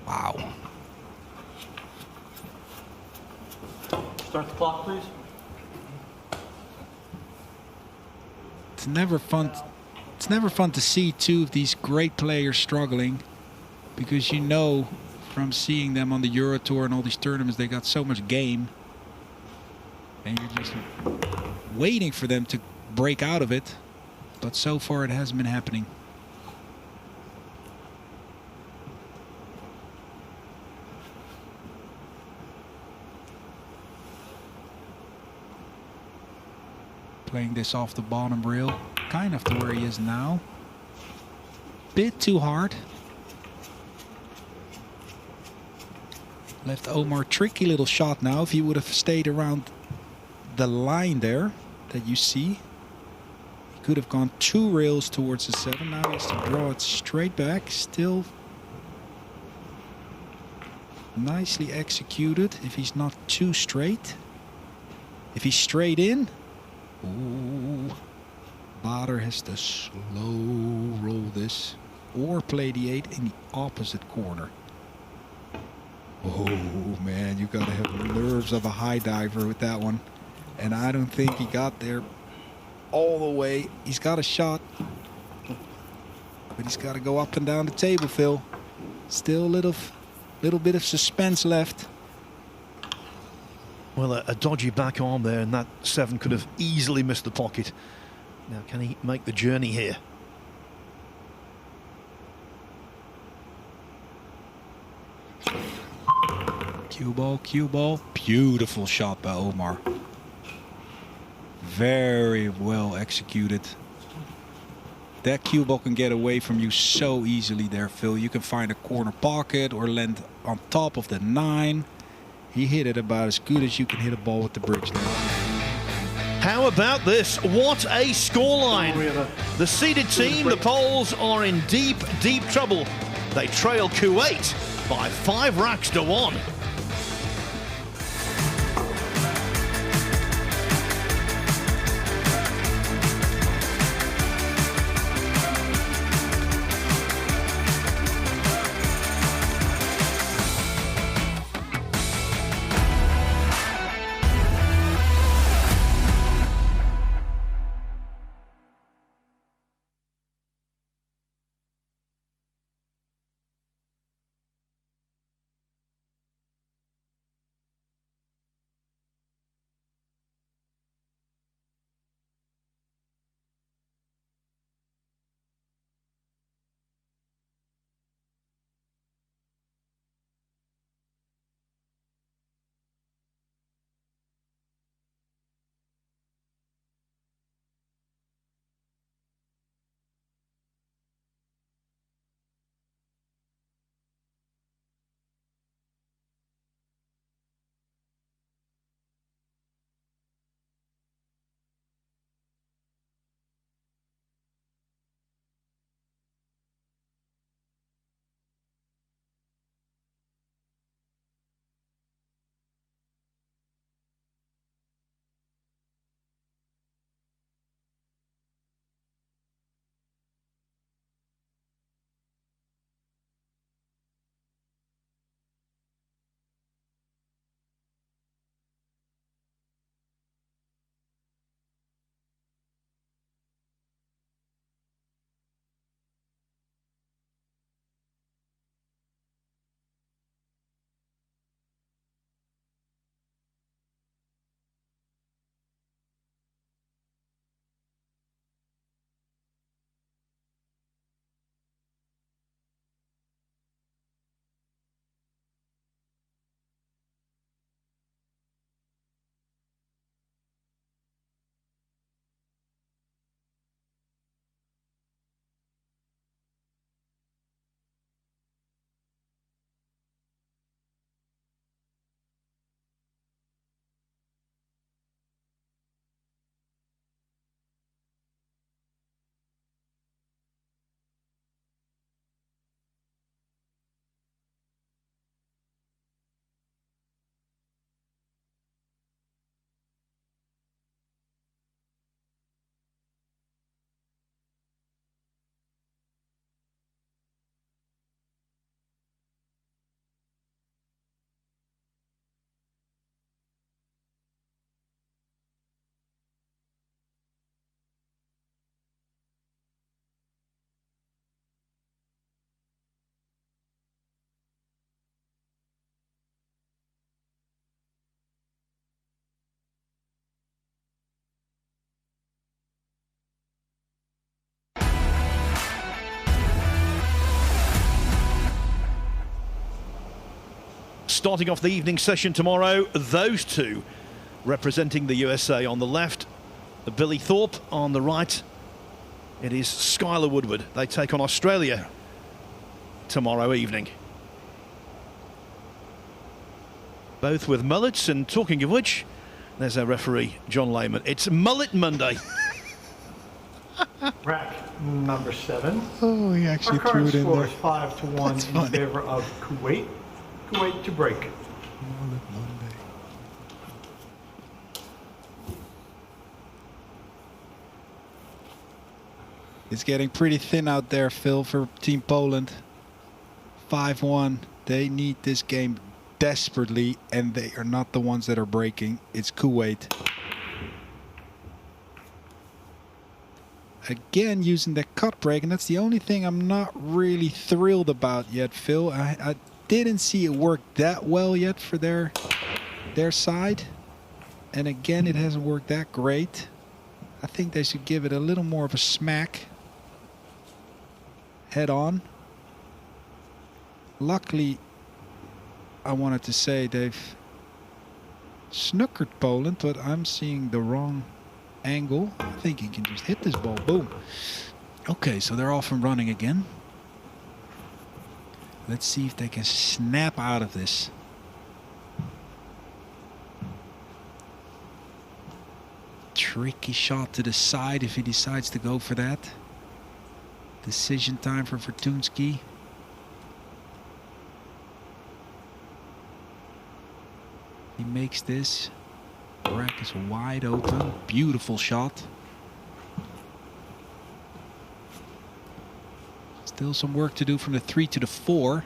Wow. Start the clock, please. It's never fun. It's never fun to see two of these great players struggling, because you know from seeing them on the Euro Tour and all these tournaments, they got so much game, and you're just waiting for them to break out of it. But so far, it hasn't been happening. Playing this off the bottom rail, kind of to where he is now. Bit too hard. Left Omar tricky little shot now. If he would have stayed around the line there that you see, he could have gone 2 rails towards the 7. Now he has to draw it straight back. Still nicely executed if he's not too straight. If he's straight in, ooh, Bader has to slow roll this or play the 8 in the opposite corner. Oh man, you gotta have the nerves of a high diver with that one. And I don't think he got there all the way. He's got a shot, but he's got to go up and down the table, Phil. Still a little bit of suspense left. Well, a dodgy back arm there, and that 7 could have easily missed the pocket. Now, can he make the journey here? Cue ball, cue ball. Beautiful shot by Omar. Very well executed. That cue ball can get away from you so easily there, Phil. You can find a corner pocket or land on top of the 9. He hit it about as good as you can hit a ball with the bridge there. How about this? What a scoreline. The seeded team, the Poles, are in deep, deep trouble. They trail Kuwait by 5 racks to 1. starting off the evening session tomorrow. Those two representing the USA on the left, Billy Thorpe on the right. It is Skylar Woodward. They take on Australia tomorrow evening. Both with mullets, and talking of which, there's our referee, John Lehman. It's Mullet Monday. Rack number 7. Oh, he actually Our threw current it in score there. is 5-1 in funny. favor of Kuwait. Kuwait to break. It's getting pretty thin out there, Phil, for Team Poland. 5-1. They need this game desperately, and they are not the ones that are breaking. It's Kuwait. Again, using the cut break, and that's the only thing I'm not really thrilled about yet, Phil. I didn't see it work that well yet for their side. And again, it hasn't worked that great. I think they should give it a little more of a smack. Head on. Luckily, I wanted to say they've snookered Poland, but I'm seeing the wrong angle. I think he can just hit this ball. Boom. Okay, so they're off and running again. Let's see if they can snap out of this. Tricky shot to the side if he decides to go for that. Decision time for Fortunski. He makes this. Rack is wide open. Beautiful shot. Still some work to do from the 3 to the 4.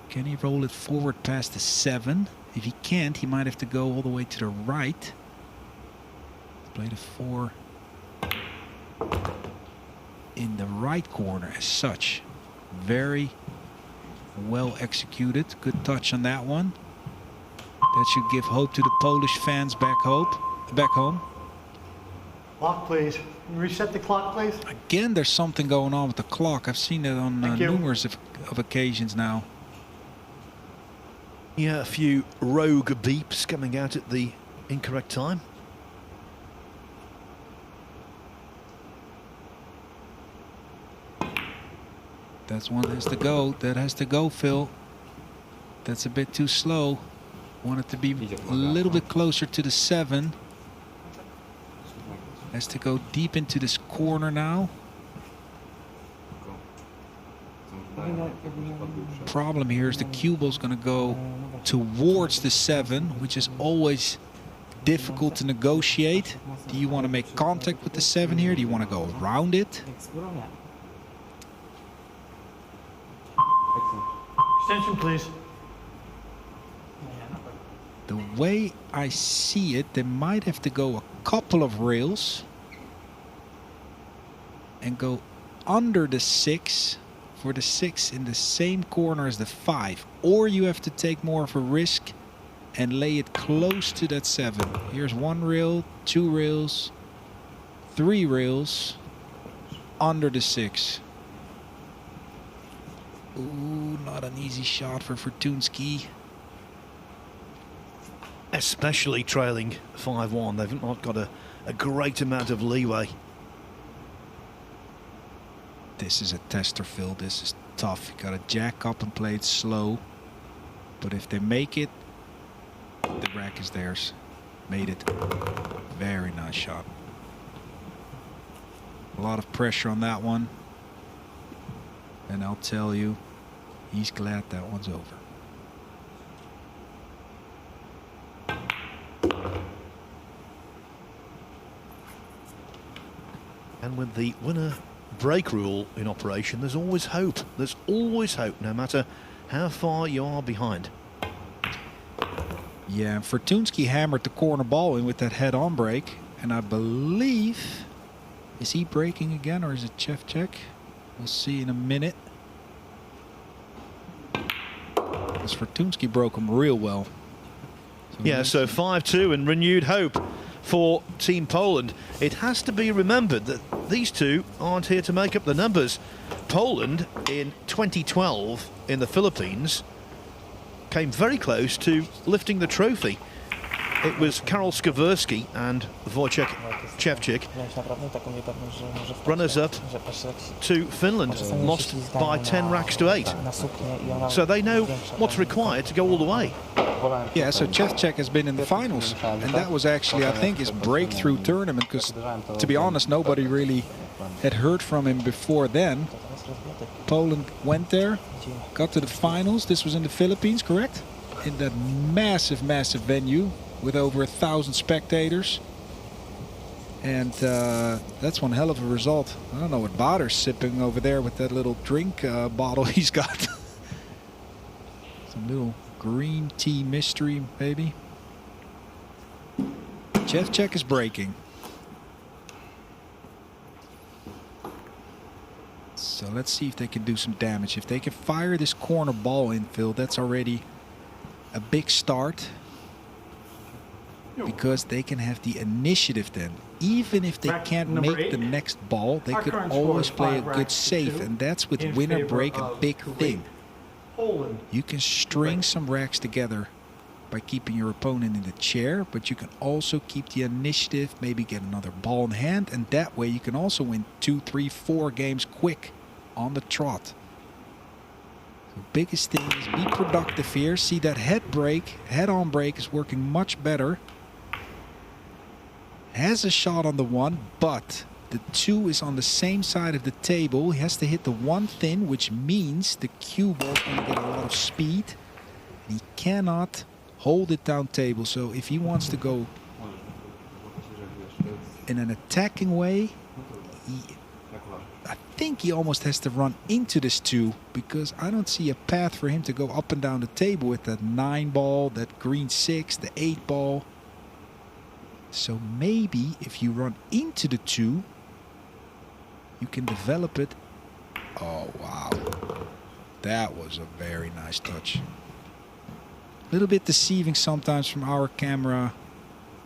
Can he roll it forward past the 7? If he can't, he might have to go all the way to the right. Play the 4 in the right corner as such. Very well executed. Good touch on that one. That should give hope to the Polish fans back home. Clock, please. Reset the clock, please. Again, there's something going on with the clock. I've seen it on Thank you. numerous of occasions now. Yeah, a few rogue beeps coming out at the incorrect time. That's one that has to go. That has to go, Phil. That's a bit too slow. Want it to be a little bit closer to the 7. Has to go deep into this corner now. Problem here is the cue ball's going to go towards the 7, which is always difficult to negotiate. Do you want to make contact with the 7 here? Do you want to go around it? Extension, please. The way I see it, they might have to go a couple of rails and go under the 6 for the 6 in the same corner as the 5. Or you have to take more of a risk and lay it close to that 7. Here's 1 rail, 2 rails, 3 rails under the 6. Ooh, not an easy shot for Fortunski. Especially trailing 5-1. They've not got a great amount of leeway. This is a tester, Phil. This is tough. You gotta jack up and play it slow. But if they make it, the rack is theirs. Made it. Very nice shot. A lot of pressure on that one. And I'll tell you, he's glad that one's over. And with the winner break rule in operation, there's always hope. There's always hope, no matter how far you are behind. Yeah, and Fortunski hammered the corner ball in with that head-on break. And I believe, is he breaking again or is it Chevchek? We'll see in a minute. Because Fortunski broke him real well. Yeah, so 5-2 and renewed hope for Team Poland. It has to be remembered that these two aren't here to make up the numbers. Poland in 2012 in the Philippines came very close to lifting the trophy. It was Karol Skawersky and Wojciech Szczewczyk, runners-up to Finland, lost by 10 racks to 8. So they know what's required to go all the way. Yeah, so Szczewczyk has been in the finals, and that was actually, I think, his breakthrough tournament, because, to be honest, nobody really had heard from him before then. Poland went there, got to the finals. This was in the Philippines, correct? In that massive, massive venue with over 1,000 spectators. And that's one hell of a result. I don't know what Bader's sipping over there with that little drink bottle he's got. Some little green tea mystery, maybe. Szczewczyk is breaking. So let's see if they can do some damage. If they can fire this corner ball infield, that's already a big start. Because they can have the initiative then. Even if they can't make the next ball, they could always play a good save. And that's with winner break a big thing. You can string some racks together by keeping your opponent in the chair, but you can also keep the initiative, maybe get another ball in hand, and that way you can also win 2, 3, 4 games quick on the trot. The biggest thing is be productive here. See that head-on break is working much better. Has a shot on the 1, but the 2 is on the same side of the table. He has to hit the 1 thin, which means the cue ball is going to get a lot of speed. He cannot hold it down table. So if he wants to go in an attacking way, I think he almost has to run into this 2, because I don't see a path for him to go up and down the table with that 9 ball, that green 6, the 8 ball. So maybe if you run into the 2, you can develop it. Oh, wow. That was a very nice touch. A little bit deceiving sometimes from our camera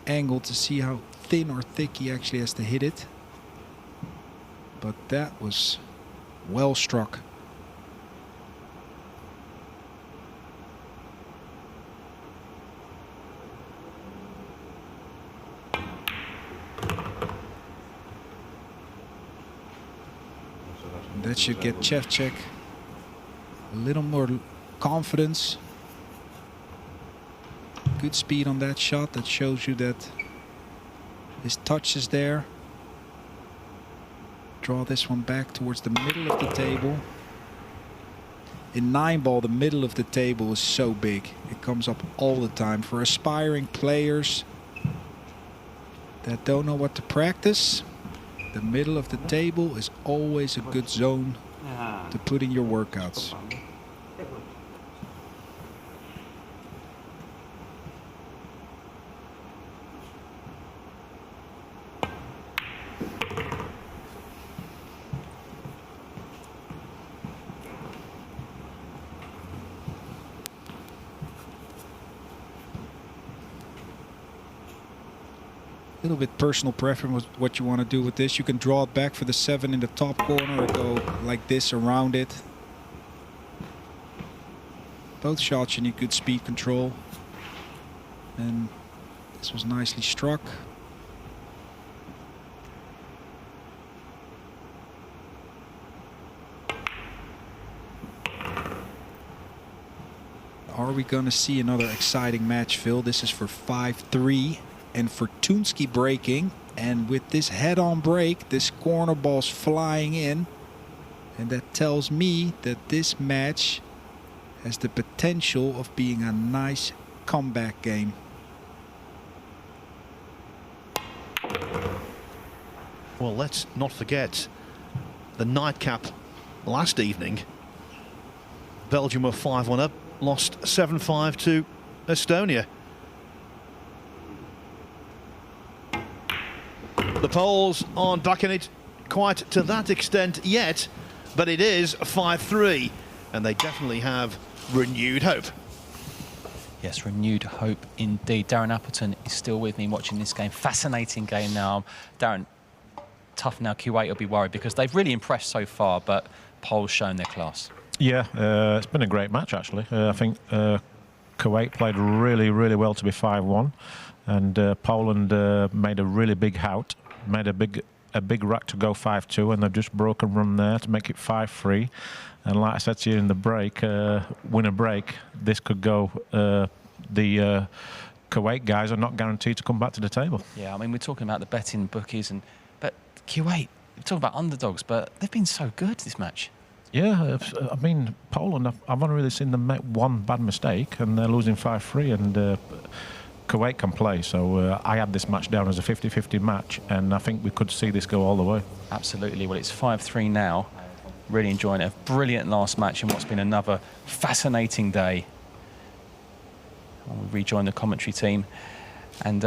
angle to see how thin or thick he actually has to hit it. But that was well struck. That should get Szczewczyk a little more confidence. Good speed on that shot. That shows you that his touch is there. Draw this one back towards the middle of the table. In 9 ball, the middle of the table is so big. It comes up all the time. For aspiring players that don't know what to practice, the middle of the table is always a good zone to put in your workouts. A little bit personal preference with what you want to do with this. You can draw it back for the 7 in the top corner or go like this around it. Both shots you need good speed control. And this was nicely struck. Are we going to see another exciting match, Phil? This is for 5-3. And for Fortунski breaking, and with this head-on break, this corner ball's flying in, and that tells me that this match has the potential of being a nice comeback game. Well, let's not forget the nightcap last evening. Belgium were 5-1 up, lost 7-5 to Estonia. The Poles aren't back in it quite to that extent yet, but it is 5-3, and they definitely have renewed hope. Yes, renewed hope indeed. Darren Appleton is still with me watching this game. Fascinating game now. Darren, tough now. Kuwait will be worried because they've really impressed so far, but Poles shown their class. Yeah, it's been a great match, actually. I think Kuwait played really, really well to be 5-1, and Poland made a really big hout, made a big rack to go 5-2, and they've just broken from there to make it 5-3. And like I said to you in the break, win a break, this could go. The Kuwait guys are not guaranteed to come back to the table. Yeah, I mean, we're talking about the betting bookies, but Kuwait, we're talking about underdogs, but they've been so good this match. Yeah, I mean, Poland, I've only really seen them make one bad mistake, and they're losing 5-3, and Kuwait can play. So I had this match down as a 50-50 match, and I think we could see this go all the way. Absolutely. Well, it's 5-3 now. Really enjoying it. A brilliant last match in what's been another fascinating day. I'll rejoin the commentary team. And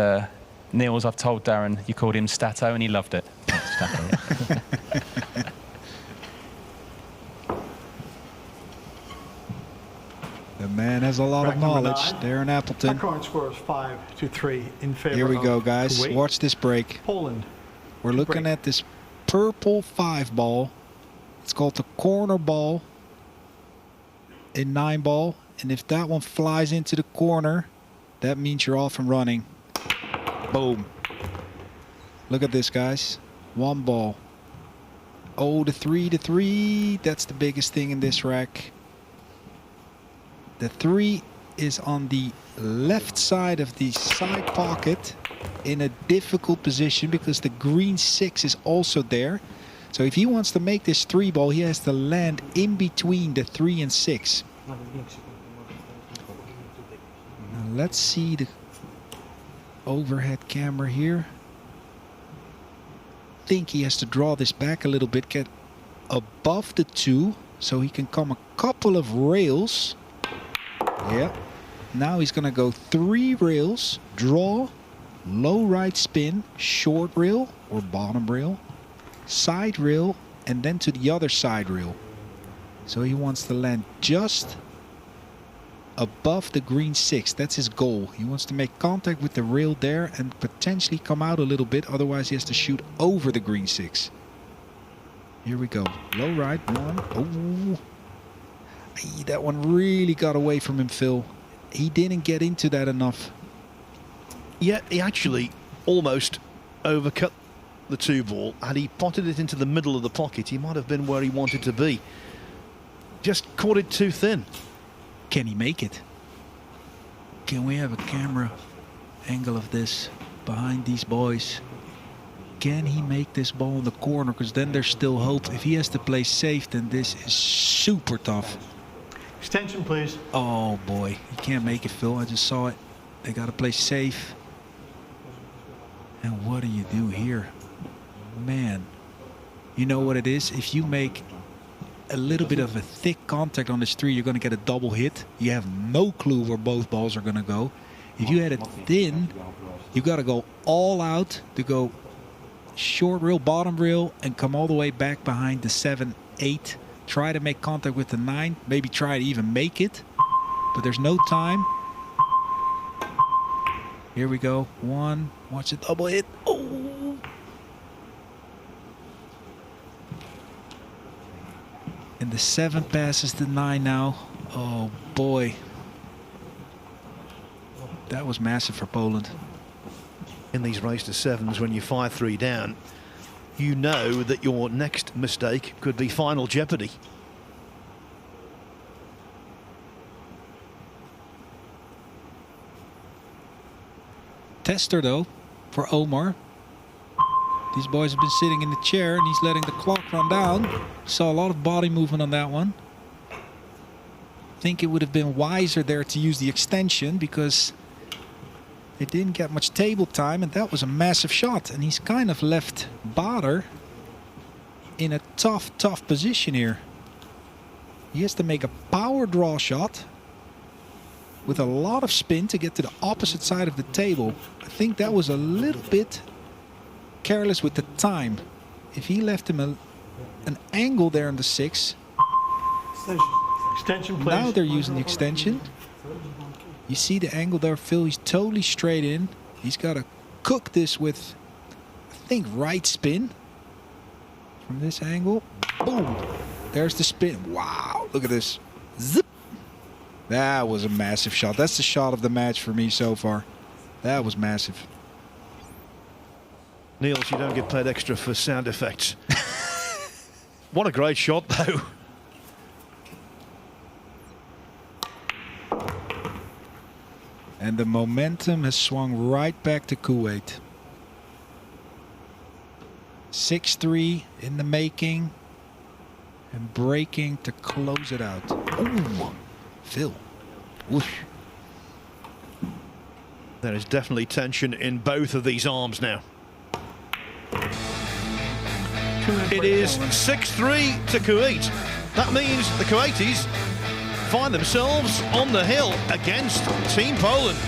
Niels, I've told Darren you called him Stato, and he loved it. Stato. The man has a lot of Rack number knowledge. 9. Darren Our Appleton. current score is 5-3 in favor Here we of go, guys. Kuwait. Watch this break. Poland. We're looking Break. at this purple 5 ball. It's called the corner ball in 9 ball. And if that one flies into the corner, that means you're off and running. Boom. Look at this, guys. 1 ball. Oh, the 3. That's the biggest thing in this rack. The 3 is on the left side of the side pocket in a difficult position because the green 6 is also there. So if he wants to make this 3 ball, he has to land in between the 3 and 6. Now let's see the overhead camera here. I think he has to draw this back a little bit, get above the 2 so he can come a couple of rails. Yeah. Now he's going to go 3 rails, draw, low right spin, short rail or bottom rail, side rail, and then to the other side rail. So he wants to land just above the green 6. That's his goal. He wants to make contact with the rail there and potentially come out a little bit. Otherwise, he has to shoot over the green 6. Here we go. Low right, 1. Oh. That one really got away from him, Phil. He didn't get into that enough. Yeah, he actually almost overcut the 2 ball. Had he potted it into the middle of the pocket, he might have been where he wanted to be. Just caught it too thin. Can he make it? Can we have a camera angle of this behind these boys? Can he make this ball in the corner? Because then there's still hope. If he has to play safe, then this is super tough. Extension, please. Oh boy, he can't make it, Phil. I just saw it. They got to play safe. And what do you do here? Man, you know what it is? If you make a little bit of a thick contact on this 3, you're going to get a double hit. You have no clue where both balls are going to go. If you had it thin, you got to go all out to go short rail, bottom rail, and come all the way back behind the 7, 8. Try to make contact with the 9. Maybe try to even make it. But there's no time. Here we go. 1. Watch it double hit. Oh! And the 7 passes the 9 now. Oh boy. That was massive for Poland. In these race to 7s, when you're 5-3 down, you know that your next mistake could be final jeopardy. Tester though for Omar. These boys have been sitting in the chair and he's letting the clock run down. Saw a lot of body movement on that one. Think it would have been wiser there to use the extension because it didn't get much table time, and that was a massive shot. And he's kind of left Bader in a tough position here. He has to make a power draw shot with a lot of spin to get to the opposite side of the table. I think that was a little bit careless with the time. If he left him an angle there on the 6. Extension, please. Now they're using the extension. You see the angle there, Phil. He's totally straight in. He's got to cook this with, I think, right spin. From this angle. Boom. There's the spin. Wow. Look at this. Zip. That was a massive shot. That's the shot of the match for me so far. That was massive. Niels, you don't get paid extra for sound effects. What a great shot, though. And the momentum has swung right back to Kuwait. 6-3 in the making. And breaking to close it out. Ooh, Phil. Whoosh. There is definitely tension in both of these arms now. It is 6-3 to Kuwait. That means the Kuwaitis find themselves on the hill against Team Poland.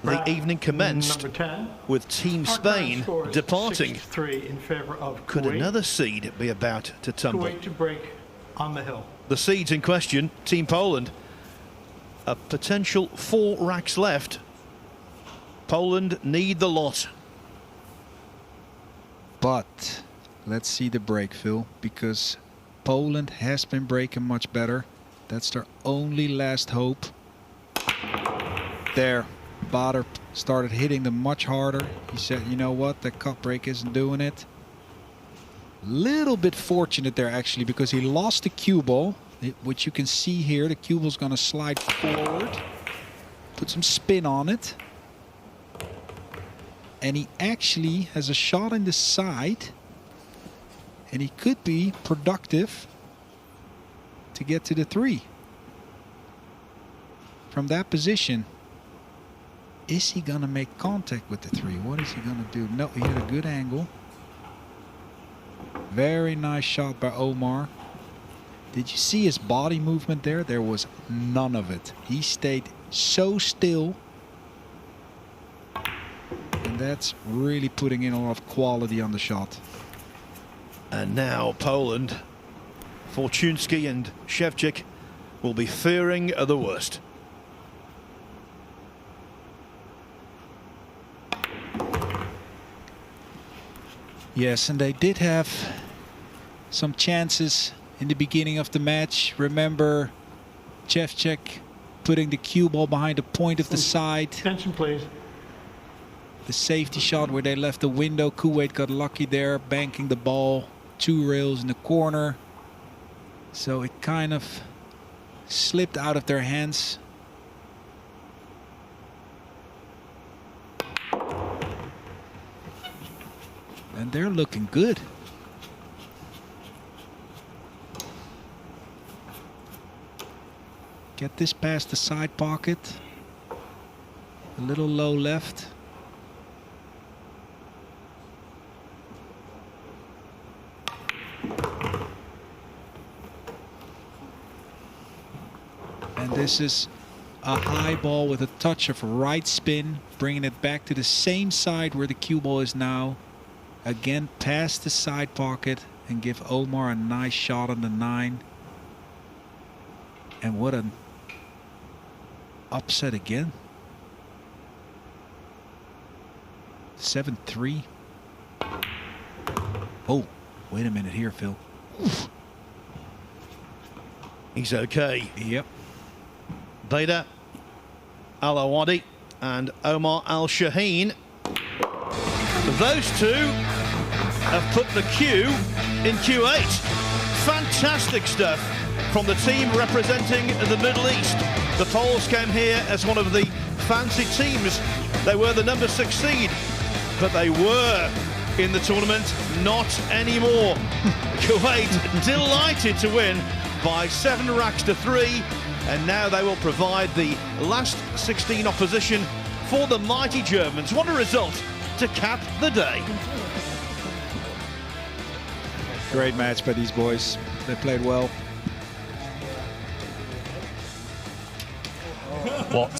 The evening commenced Number 10. with Team Spain departing. 6-3 in favor of Could Kuwait. another seed be about to tumble? Kuwait to break on the hill. The seeds in question, Team Poland, a potential 4 racks left. Poland need the lot. But let's see the break, Phil, because Poland has been breaking much better. That's their only last hope. There, Bader started hitting them much harder. He said, you know what, the cut break isn't doing it. Little bit fortunate there, actually, because he lost the cue ball, which you can see here. The cue ball's going to slide forward, put some spin on it. And he actually has a shot in the side, and he could be productive to get to the 3 from that position. Is he going to make contact with the 3? What is he going to do? No, he had a good angle. Very nice shot by Omar. Did you see his body movement there? There was none of it. He stayed so still. And that's really putting in a lot of quality on the shot. And now Poland, Fortunski and Shevchik will be fearing the worst. Yes, and they did have some chances in the beginning of the match. Remember Shevchik putting the cue ball behind the point of the side. Attention, please. The safety shot where they left the window. Kuwait got lucky there, banking the ball 2 rails in the corner. So it kind of slipped out of their hands. And they're looking good. Get this past the side pocket. A little low left. And this is a high ball with a touch of right spin, bringing it back to the same side where the cue ball is now. Again, past the side pocket and give Omar a nice shot on the 9. And what an upset again. 7-3. Oh, wait a minute here, Phil. Oof. He's okay. Yep. Bader, Al-Awadi and Omar Al-Shaheen. Those two have put the Q in Q8. Fantastic stuff from the team representing the Middle East. The Poles came here as one of the fancy teams. They were the number 6 seed, but they were in the tournament, not anymore. Kuwait delighted to win by 7 racks to 3, and now they will provide the last 16 opposition for the mighty Germans. What a result to cap the day. Great match by these boys. They played well. What